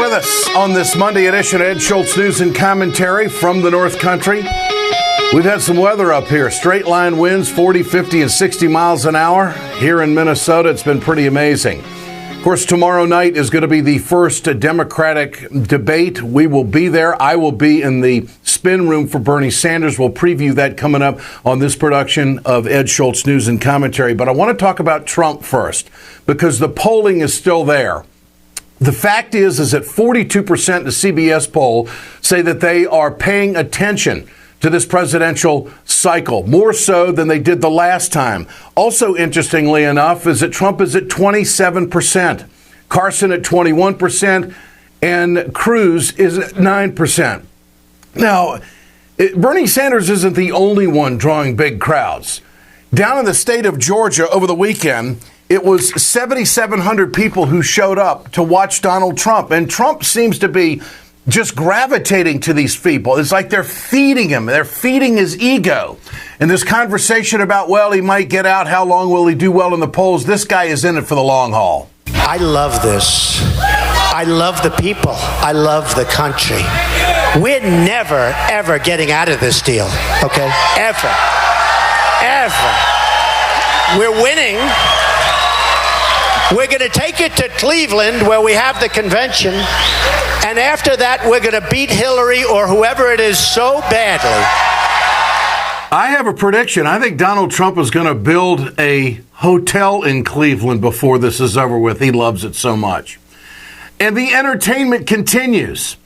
with us on this Monday edition of Ed Schultz News and Commentary from the North Country. We've had some weather up here. Straight line winds, 40, 50, and 60 miles an hour. Here in Minnesota, it's been pretty amazing. Of course, tomorrow night is going to be the first Democratic debate. We will be there. I will be in the spin room for Bernie Sanders. We'll preview that coming up on this production of Ed Schultz News and Commentary. But I want to talk about Trump first, because the polling is still there. The fact is that 42% the CBS poll say that they are paying attention to this presidential cycle, more so than they did the last time. Also, interestingly enough, is that Trump is at 27%, Carson at 21%, and Cruz is at 9%. Now, Bernie Sanders isn't the only one drawing big crowds. Down in the state of Georgia over the weekend, it was 7,700 people who showed up to watch Donald Trump, and Trump seems to be just gravitating to these people. It's like they're feeding him. They're feeding his ego. And this conversation about, well, he might get out. How long will he do well in the polls? This guy is in it for the long haul. I love this. I love the people. I love the country. We're never, ever getting out of this deal. Okay? Ever. Ever. We're winning. We're going to take it to Cleveland, where we have the convention. And after that, we're going to beat Hillary or whoever it is so badly. I have a prediction. I think Donald Trump is going to build a hotel in Cleveland before this is over with. He loves it so much. And the entertainment continues.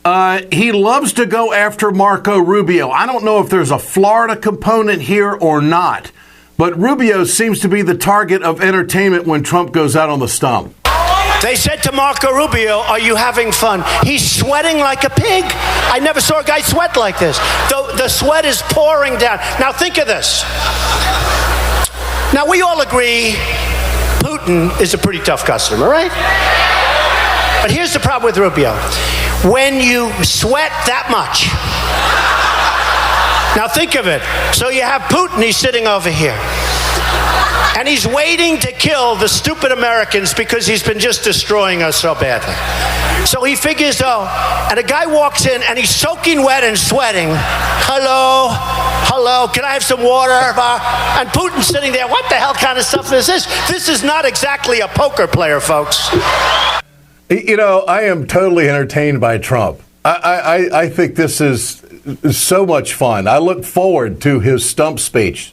He loves to go after Marco Rubio. I don't know if there's a Florida component here or not, but Rubio seems to be the target of entertainment when Trump goes out on the stump. They said to Marco Rubio, "Are you having fun?" He's sweating like a pig. I never saw a guy sweat like this. The sweat is pouring down. Now think of this. Now we all agree Putin is a pretty tough customer, right? But here's the problem with Rubio. When you sweat that much, now think of it. So you have Putin, he's sitting over here. And he's waiting to kill the stupid Americans because he's been just destroying us so badly. So he figures, and a guy walks in and he's soaking wet and sweating. Hello, can I have some water? And Putin's sitting there, what the hell kind of stuff is this? This is not exactly a poker player, folks. You know, I am totally entertained by Trump. I think this is so much fun. I look forward to his stump speech.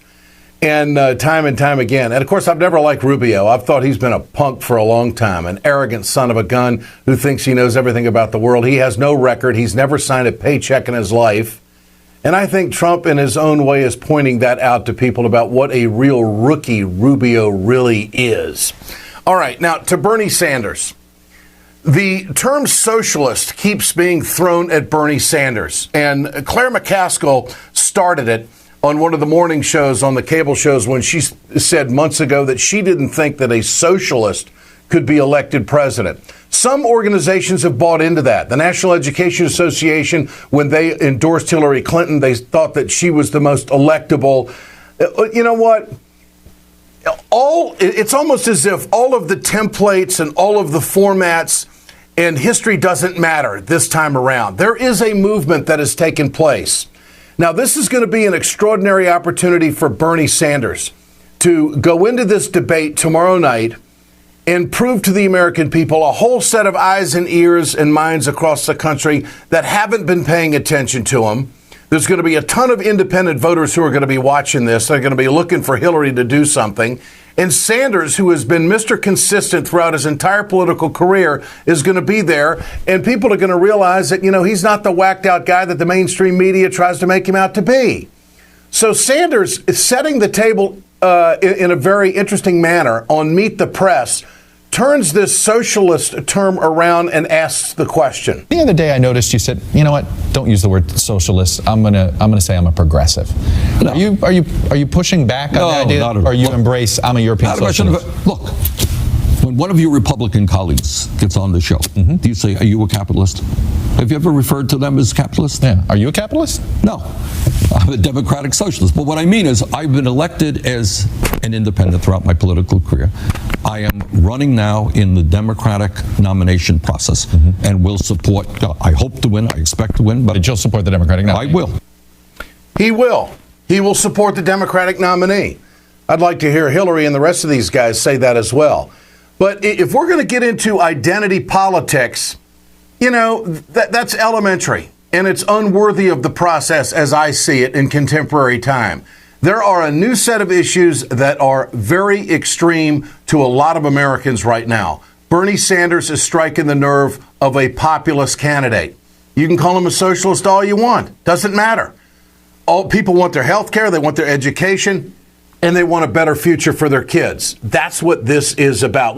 And time again. And, of course, I've never liked Rubio. I've thought he's been a punk for a long time, an arrogant son of a gun who thinks he knows everything about the world. He has no record. He's never signed a paycheck in his life. And I think Trump, in his own way, is pointing that out to people about what a real rookie Rubio really is. All right, now, to Bernie Sanders. The term socialist keeps being thrown at Bernie Sanders. And Claire McCaskill started it on one of the morning shows on the cable shows when she said months ago that she didn't think that a socialist could be elected president. Some organizations have bought into that. The National Education Association, when they endorsed Hillary Clinton, they thought that she was the most electable. You know what? It's almost as if all of the templates and all of the formats and history doesn't matter this time around. There is a movement that has taken place. Now, this is going to be an extraordinary opportunity for Bernie Sanders to go into this debate tomorrow night and prove to the American people, a whole set of eyes and ears and minds across the country that haven't been paying attention to him. There's going to be a ton of independent voters who are going to be watching this. They're going to be looking for Hillary to do something. And Sanders, who has been Mr. Consistent throughout his entire political career, is going to be there. And people are going to realize that, you know, he's not the whacked out guy that the mainstream media tries to make him out to be. So Sanders is setting the table in a very interesting manner on Meet the Press, turns this socialist term around and asks the question. The other day I noticed you said, you know what, don't use the word socialist. I'm gonna say I'm a progressive. No. Are you pushing back on the idea? Or you embrace I'm a European socialist? Look, when one of your Republican colleagues gets on the show, do you say, are you a capitalist? Have you ever referred to them as capitalists? Yeah. Are you a capitalist? No. I'm a democratic socialist. But what I mean is I've been elected as an independent throughout my political career. I am running now in the Democratic nomination process and will support, I hope to win, I expect to win, but you'll support the Democratic nominee? I will. He will. He will support the Democratic nominee. I'd like to hear Hillary and the rest of these guys say that as well. But if we're going to get into identity politics, that's elementary, and it's unworthy of the process as I see it in contemporary time. There are a new set of issues that are very extreme to a lot of Americans right now. Bernie Sanders is striking the nerve of a populist candidate. You can call him a socialist all you want. Doesn't matter. All people want their health care, they want their education, and they want a better future for their kids. That's what this is about.